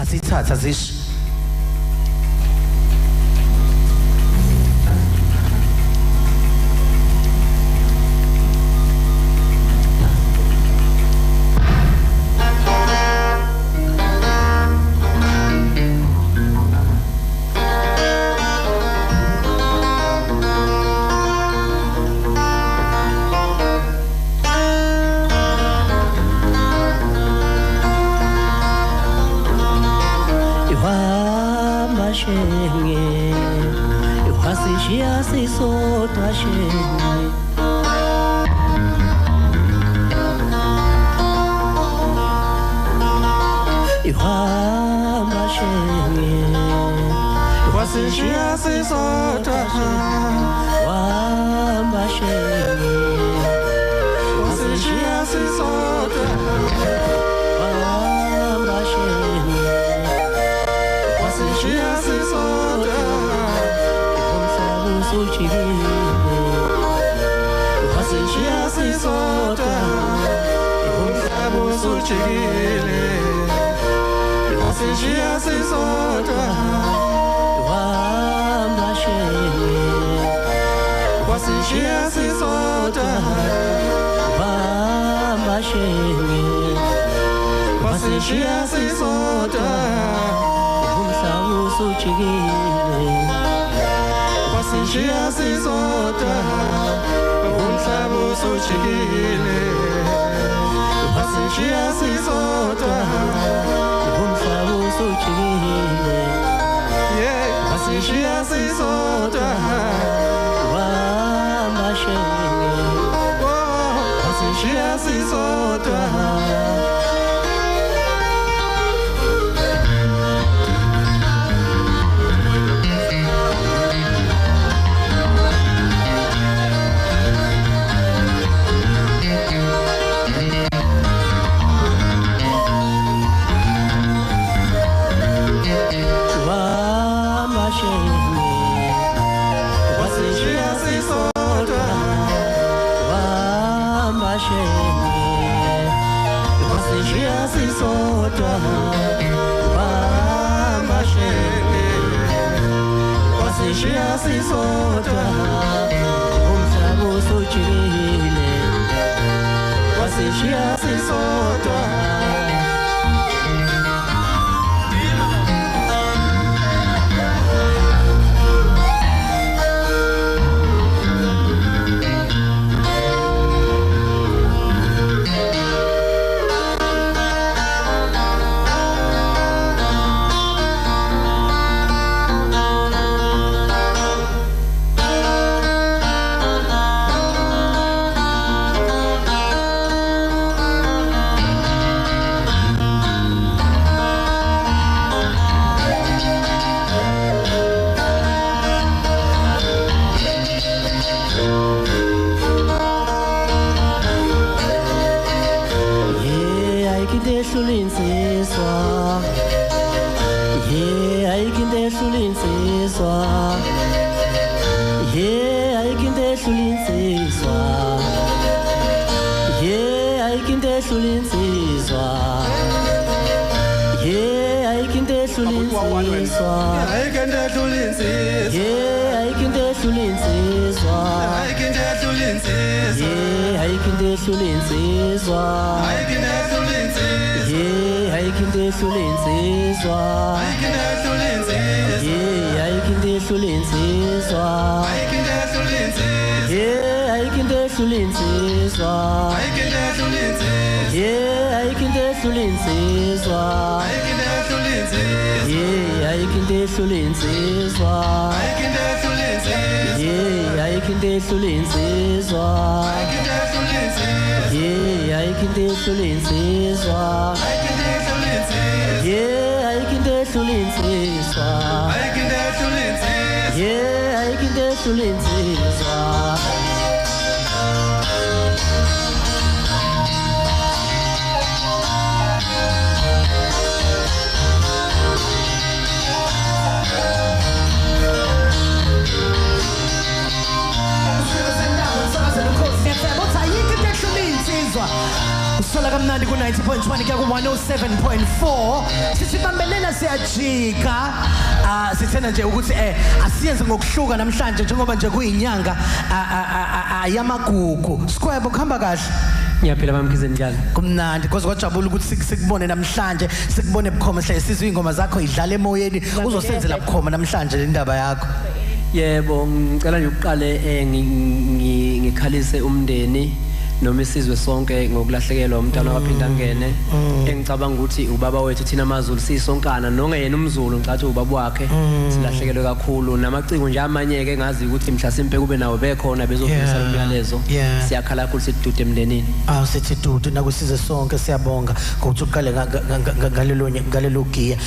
asithatha zisho Sola kamnandi ku 90.1 kuya ku 107.4 sisibambelela laphaya siyajika sithena nje ukuthi asiyenze ngokuhluka namhlanje njengoba nje kuyinyanga yamagugu Square kuhamba kahle Ngiyaphila bamkhize njalo kumnandi because kwajabula ukuthi sikubone namhlanje sikubone bukhoma hle sizwe ingoma zakho idlala emoyeni uzosenzela bukhoma namhlanje indaba yakho Yebo ngicela nje uqale ngikhalise umndeni noma isizwe sonke ngokulahlekelwa umntana waphinda ngene engicabanga ukuthi ubaba wethu thina amaZulu sisonkana nongeyena umZulu ngicathi ubaba wakhe silahlekelwe kakhulu namaciko nje amanye ke ngazi ukuthi mhlasimpe kube nawo bekhona bezofisa umyalezo siyakhala kakhulu sidude emndenini sithi dude nakusize sonke siyabonga ukuthi uqale ngalelo giya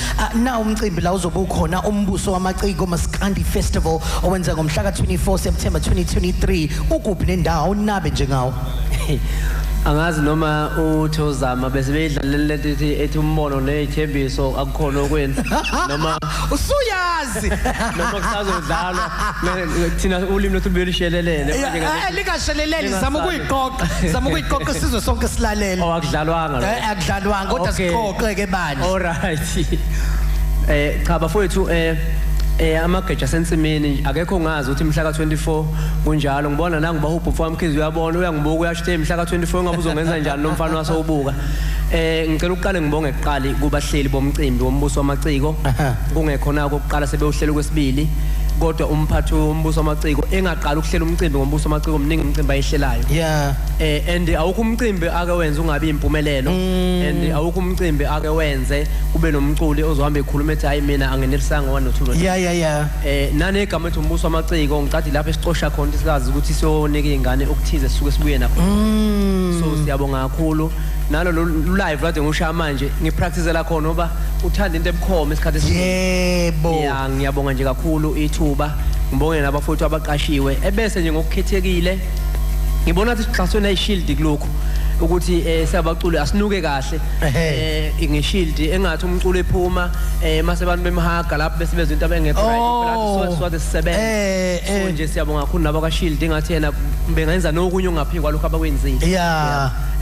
na umcimbi la uzobe ukhona umbuso wamaciko Maskandi Festival owenza ngomhla ka24 September 2023 ukuphi nendawo unabe nje ngawo angazi noma uthozama bese beyidlalela lento ethi umbono nezithembiso akukhona okwenza noma usuyazi noma kusazodlalwa thina ulimi lothu belishelelele likashelelele zama ukuyiqoqa sizwe sonke silalele akudlalwanga akudlalwanga kodwa siqoqe ke bani alright cha bafowethu amageja sensimini akekho ngazi ukuthi mhla ka24 kunjalo ngibona la ngibahupha mfowamkhizi uyabona uyangibuka uyashithe mhla ka24 ngabe uzongenza njani nomfana wasowubuka ngicela uqale ngibonge eqali kubahleli bomcimbi wombuso wamaciko kungekhona kokuqala sebewuhlela kwesibili kodwa umphathi wombuso wamaciko engaqala ukuhlela umcimbi ngombuso wamaciko omningi umcimbi ayihlelayo and awukho umcimbi ake wenza ungabi impumelelo and awukho umcimbi ake wenze kube nomculi ozohamba ekhuluma ethi hayi mina angenelisanga wanothulo nane igama ethi umbuso wamaciko ngicathi lapho esicosha khona sizazi ukuthi siyonika izingane okuthize sisuke sibuye nakho so siyabonga kakhulu nalo live kade ngisho manje ngipracticela khona ngoba uthanda into ebukhoma isikhathi yebo ngiyabonga nje kakhulu ithuba ngibonge nabafowethu abaqashiwe ebese nje ngokukhethekile ngibona ukuthi sixhaswe nayishield kuloko ukuthi siyabaculi asinuke kahle ngeshield engathi umculo ephuma mase abantu bemhaga lapho bese bezwe into abengekho right swathe sisebenza so nje siyabonga kakhulu nabo ka shield engathi yena bengenza nokunye ongaphiki kwalokho abakwenzile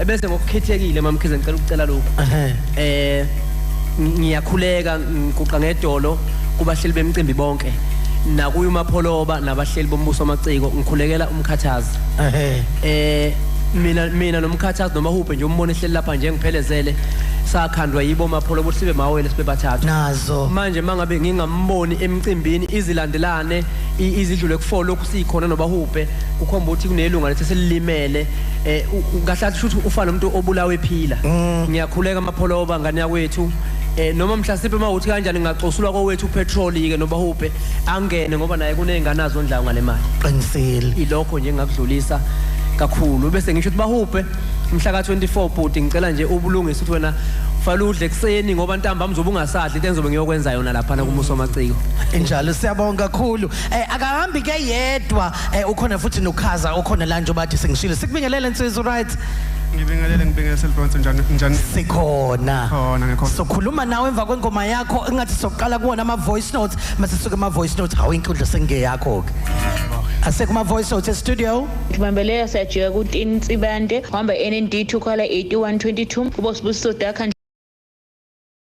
ebese ngokukhethekile mamkhize ngicela ukucela lokho ngiyakhuleka ngiguqa ngedolo kubahleli bemcimbi bonke nakuyo uMapholoba nabahleli bombuso wamaciko ngikhulekela umkhathazi mina nomkhathazi noma huphe nje umbone ehleli lapha nje ngiphelezele sakhandwa yibo uMapholoba ukuthi sibe mawele sibe bathathu nazo manje mangabe ngingamboni emcimbini izilandelane izidlule kufolo lokhu sikhona noba huphe kukhomba ukuthi kunelunga lethe selilimele kahlathi futhi ufana umuntu obulawe ephila ngiyakhuleka uMapholoba ngane yakwethu noma mhlasimpe mawuthi kanjani ngacosulwa kowethu upetrol ke noba huphe angene ngoba naye kunenganazo ndlawu ngale mali qinisile ilokho nje ngakudlulisa kakhulu bese ngisho ukuthi bahuphe mhla ka24 bhuti ngicela nje ubulungise ukuthi wena ufala udle kuseni ngoba ntambama uzobe ungasadli into enzobe ngiyokwenza yona lapha na kuMbuso wamaciko injalo siyabonga kakhulu akahambi ke yedwa ukhona futhi nokhaza ukhona la nje bathi sengishilo sikubingelele insizwe right ngibingelele selfons njani sikhona ngekho sokhuluma nawe emva kwengoma yakho engathi soqala kuona ama voice notes mase suka ama voice notes hawo inkundla sengeyakho ke asekuma voice notes studio Ngibambelela sajika ku Tin Tsibande hamba NND 2 khala 8122 kubo Sibusiso Dakha